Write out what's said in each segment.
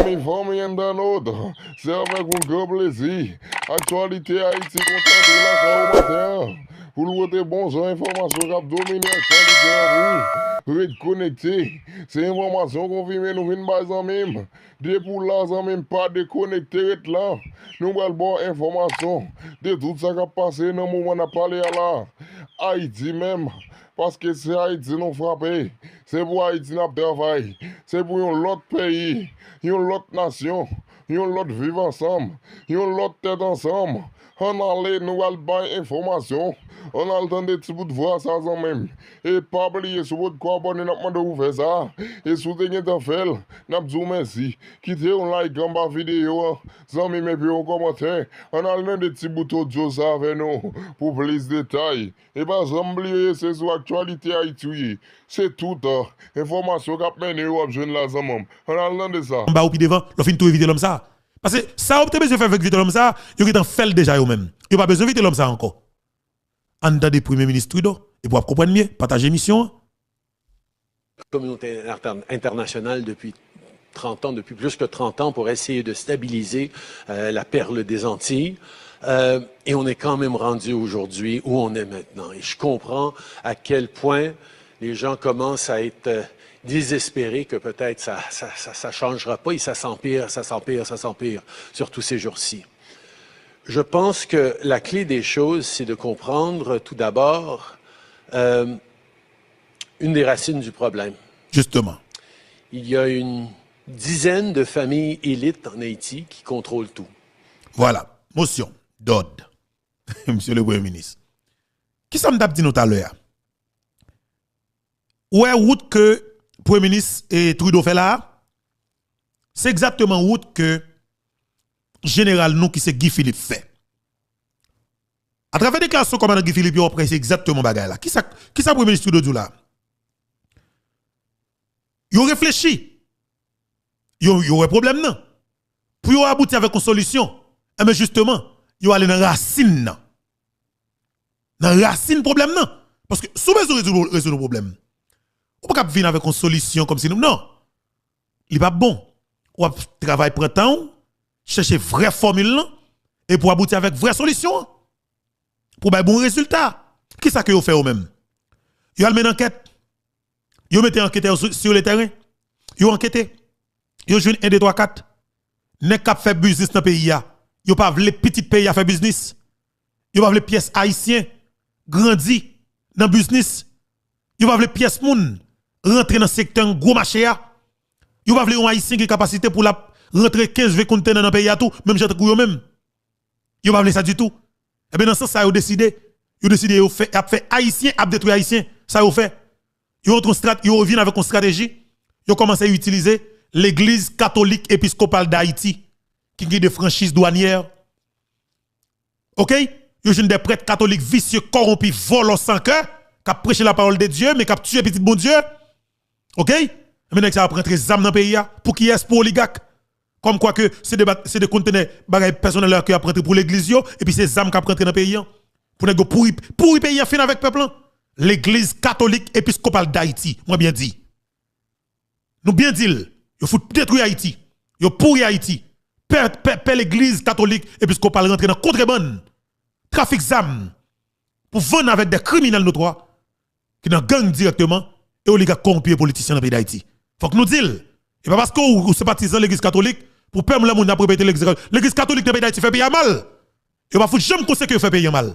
Amis, famille dans l'autre, c'est avec un grand plaisir. Actualité Haïti concentré là au matin. Pour le voter bon gens, information qui domine l'actualité à vous. Reste connecté. C'est information qu'on vit, mais nous venons pas en même. Des pour là, en même pas déconnecté, reste là. Nous allons bon information de tout ça qui a passé dans le moment où on a parlé à là. Haïti même. Parce que c'est Haïti nous frappé, c'est pour Haïti nous travail, c'est pour un autre pays, une autre nation, une autre vivre ensemble, une autre tête ensemble. On allait nous aller bailler information, on a le temps de petit bout de voix ça en même. Et pas oublier sur votre corps abonné n'a demandé vous faire ça. Et si vous avez fait, n'a dit merci. Quittez un like en bas vidéo, sans même puis un commentaire. On a le temps de petits boutons de ça avec nous pour plus de détails. Et pas oublier c'est sur l'actualité Haïti. C'est tout information qu'a mené ou jeune là en même. On a le temps de ça. En bas ou puis devant, le fin tout éviter l'homme ça. Parce que ça, vous avez besoin de faire avec l'homme ça, vous avez fait déjà vous-même. Vous n'avez pas besoin de l'homme ça encore. En dedans des premiers ministres Trudeau, et pour comprendre mieux, partager mission. Communauté internationale depuis 30 ans, depuis plus que 30 ans, pour essayer de stabiliser la perle des Antilles. Et on est quand même rendu aujourd'hui où on est maintenant. Et je comprends à quel point les gens commencent à être désespérés que peut-être ça changera pas et ça s'empire surtout ces jours-ci. Je pense que la clé des choses, c'est de comprendre tout d'abord une des racines du problème. Justement. Il y a une dizaine de familles élites en Haïti qui contrôlent tout. Voilà. Motion. D'ordre. Monsieur le Premier ministre. Qui ça m'a dit nous tout à l'heure? Ouais, route que Premier ministre et Trudeau fait là, c'est exactement route que général nous qui c'est Guy Philippe fait. À travers des déclarations commandant Guy Philippe, après c'est exactement bagaille là. Qui ça Premier ministre Trudeau dit là? Yo réfléchi. Yo un problème non. Pour yo aboutir avec une solution. Mais justement, yo aller dans racine nan. Dans racine problème non. Parce que sous besoin résoudre le problème. On peut pas venir avec une solution comme si nous non. Il pas bon. On va travailler printemps, chercher vraie formule là, et pour aboutir avec vraie solution. Pour un bon résultat. Qui ça que vous fait vous-même? Vous avez une enquête. Vous mettez enquête sur le terrain. Vous enquêtez. Vous jouez 1, 2, 3, 4. N'est qu'à faire business dans le pays. Vous pas les petits pays à faire business. Vous pas les pièces haïtiennes grandir dans le business. Vous pas les pièces moun rentrer dans le secteur gros marché. Vous pas les haïtiens qui capacité pour la rentrer 15-20 conteneurs dans le pays à tout. Même j'ai vous même. Vous pas ça du tout. Et bien dans ce sens, ça, vous décidé de faire haïtien, à détruire haïtien. Ça, vous fait. Vous reviennent avec une stratégie. Vous commencez à utiliser l'église catholique épiscopale d'Haïti, qui est de franchise douanière. OK? Vous avez des prêtres catholiques vicieux, corrompus, volants sans cœur, qui ont prêché la parole de Dieu, mais qui ont tué petit bon Dieu. OK? Maintenant, ça va prendre des âmes dans le pays, pour qui est pour oligarque. Comme quoi que c'est des conteneurs personnels qui ont pris pour l'église, et puis c'est des âmes qui ont pris dans le pays. Pour ne pour pays fin avec le peuple. L'église catholique épiscopale d'Haïti, moi bien dit. Nous bien dit, il faut détruire Haïti. Il faut pourrir Haïti. Père l'église catholique épiscopale rentrer dans contrebande. Trafic d'armes. Pour vendre avec des criminels notoires qui dans gang directement et oligarques corrompus et politiciens dans le pays d'Haïti. Faut que nous disions. Et pas parce que vous sympathisez l'église catholique pour permettre les gens de répéter l'église catholique. L'église catholique dans le pays d'Haïti fait payer mal. Et pas foutre jamais conseiller que fait payer mal.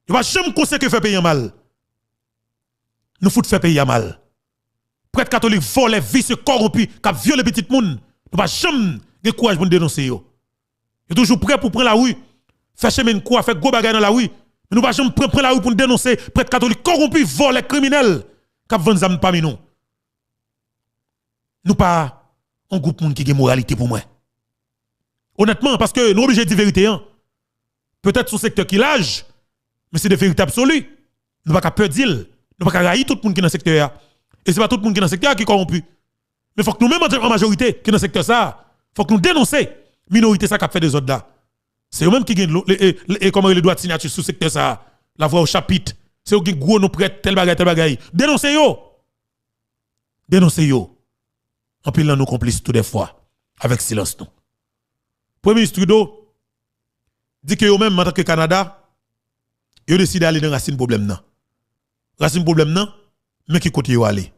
Il va jamais conseiller que fait payer mal. Nous fout faire payer mal. Prêtre catholique volent, vicieux, corrompus, qui violent les petites moun. Nous va jamais de courage pour nous dénoncer yo. Nous toujours prêt pour prendre la rue, faire chemin quoi, faire gros bagaille dans la rue. Mais nous va jamais prendre la rue pour nous dénoncer prêtre catholique corrompu, volent, criminels, qui vendent zam parmi nous. Nous pas un groupe moun qui a moralité pour moi. Honnêtement, parce que nous obligés de dire vérité. Hein. Peut-être son secteur qui l'âge, mais c'est de vérité absolue. Nous pas peur dire, nous pas railler tout le monde qui est dans le secteur. Et c'est pas tout le monde qui est dans le secteur qui est corrompu. Mais il faut que nous-mêmes en majorité qui est dans le secteur ça, faut que nous dénoncions minorité ça qui a fait des autres là. C'est eux-mêmes qui gagnent comment les droits de signature sous secteur ça, la voix au chapitre. C'est eux qui gros nous prêtent tel bagaille. Dénoncez yo. Dénoncez yo. En pile, nous complices tout des fois, avec silence nous. Premier ministre Trudeau dit que eux-mêmes, en tant que Canada, ils ont décidé d'aller dans racine problème nan. Racine problème nan, mais qui côté yo aller.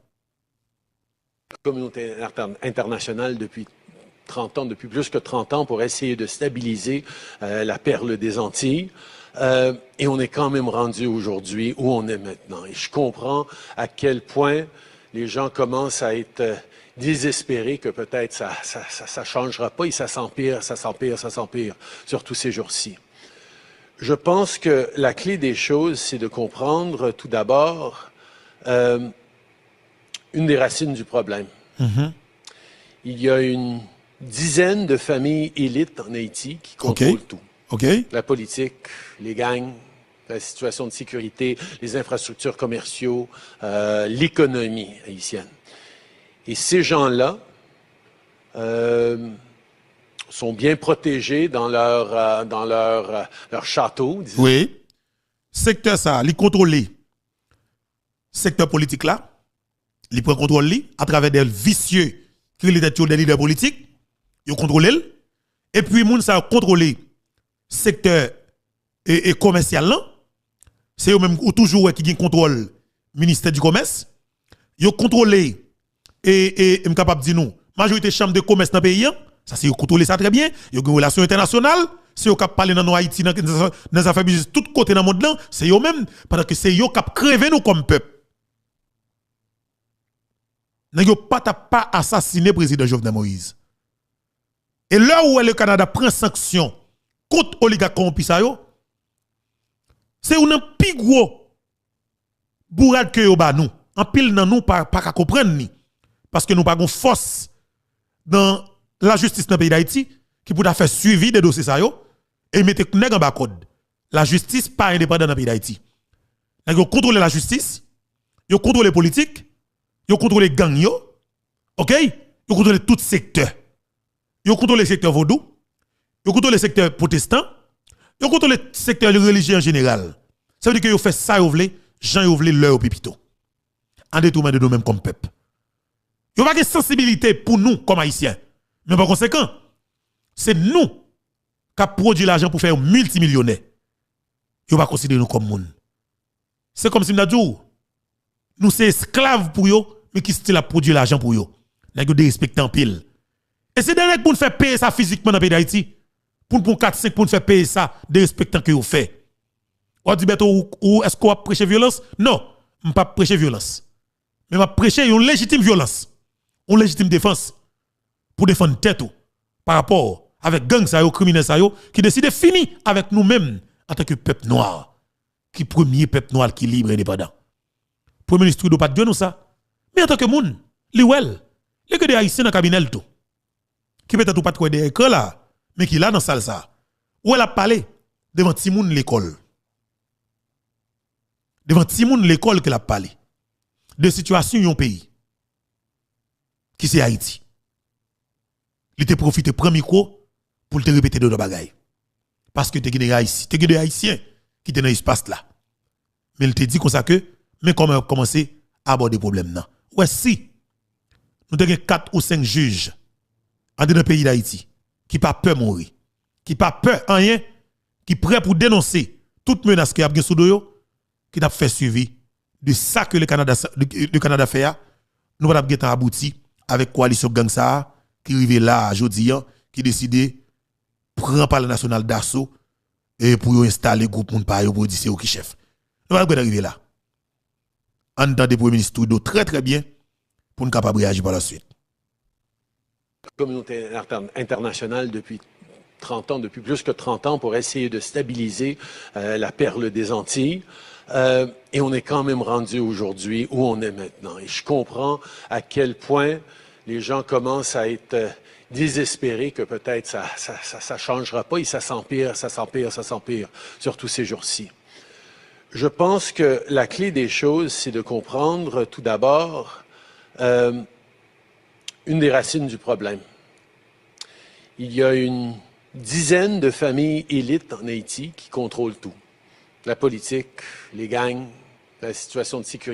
La communauté internationale depuis 30 ans, depuis plus que 30 ans, pour essayer de stabiliser la perle des Antilles. Et on est quand même rendu aujourd'hui où on est maintenant. Et je comprends à quel point les gens commencent à être désespérés que peut-être ça changera pas et ça s'empire, surtout ces jours-ci. Je pense que la clé des choses, c'est de comprendre tout d'abord une des racines du problème. Il y a une dizaine de familles élites en Haïti qui contrôlent tout. La politique, les gangs, la situation de sécurité, les infrastructures commerciaux, l'économie haïtienne. Et ces gens-là sont bien protégés dans leur château. Disons. Oui. Secteur ça, il contrôle. Secteur politique là, il prend contrôle à travers des vicieux qui sont des leaders politiques, ils contrôlent. Et puis, moun ça contrôler secteur et commercial là, c'est eux même ou toujours qui contrôle ministère du commerce. Ils contrôlent et capable de dire nous, majorité chambre de commerce dans le pays, ça c'est contrôler ça très bien, ils ont une relation internationale, c'est eux qui parlent dans Haïti dans les affaires business tout côté dans le monde là, c'est eux même parce que c'est eux qui crevé nous comme peuple. N'a pas assassiné le président Jovenel Moïse. Et là où le Canada prend sanction contre oligarques corrompus, c'est un plus gros bourrade que yo ba nous. En pile nan nous pas comprendre ni parce que nous pas gon force dans la justice dans le pays d'Haïti qui pour faire suivi des dossiers ça yo et mettre nèg en bas code. La justice pas indépendante dans le pays d'Haïti. Nèg yo contrôler la justice, yo contrôler politique, yo contrôler gang yo. OK? Yo contrôler tout secteur. Yo contrôler le secteur vaudou, yo contrôler le secteur protestant, yo contrôler le secteur religieux en général. Ça veut dire que yo fait ça yo vle, Jean yo vle leur pipito. En détournement de nous-mêmes comme peuple. Yo pas de sensibilité pour nous comme haïtiens. Mais par conséquent, c'est nous qui produit l'argent pour faire multimillionnaire. Yo pas considérer nous comme monde. C'est comme si nous dit nous c'est esclaves pour yo, mais qui style a produit l'argent pour yo. Nèg yo dérespecté en pile. Et c'est derrière pour nous faire payer ça physiquement dans le pays d'Haïti. Pour 4-5 pour nous faire payer ça de respectant que vous fait. On dit ou est-ce qu'on va prêcher violence? Non, je ne pas prêcher violence. Mais je prêcher une légitime violence. Une légitime défense. Pour défendre tête par rapport avec gang ça yo, criminel ça yo, qui décide de finir avec nous-mêmes en tant que peuple noir. Qui premier peuple noir qui libre et indépendant. Premier ministre Trudeau pas de nous ça. Mais en tant que moun, li wel, les que des haïtiens dans cabinet tout. Qui peut-être pas de des écrans là, mais qui là dans salle ça. Où elle a parlé devant Timoun l'école. Devant Timoun l'école qu'elle a parlé. De situation yon pays. Qui c'est Haïti. Il te profite premier micro pour te répéter de bagaille. Parce que tu es des Haïtiens qui étaient dans l'espace là. Mais il te dit comme ça que, mais comment commencer à aborder le problème là. Ouais, si nous avons 4 ou 5 juges dans le pays d'Haïti qui pas peur mourir, qui pas peur rien, qui prêt pour dénoncer toute menace qui a bien sous yo, qui t'a fait suivi de ça que le Canada fait, nous va bien abouti avec coalition gang ça qui arrive là aujourd'hui qui décide prendre par le national d'assaut et pour installer groupe moun pa yo pour dire c'est eux qui chef. Nous va bien arriver là. En temps de premier ministre Trudeau très très bien pour nous capable réagir par la suite. La communauté internationale depuis 30 ans, depuis plus que 30 ans, pour essayer de stabiliser la perle des Antilles. Et on est quand même rendu aujourd'hui où on est maintenant. Et je comprends à quel point les gens commencent à être désespérés que peut-être ça changera pas et ça s'empire, surtout ces jours-ci. Je pense que la clé des choses, c'est de comprendre tout d'abord une des racines du problème. Il y a une dizaine de familles élites en Haïti qui contrôlent tout. La politique, les gangs, la situation de sécurité.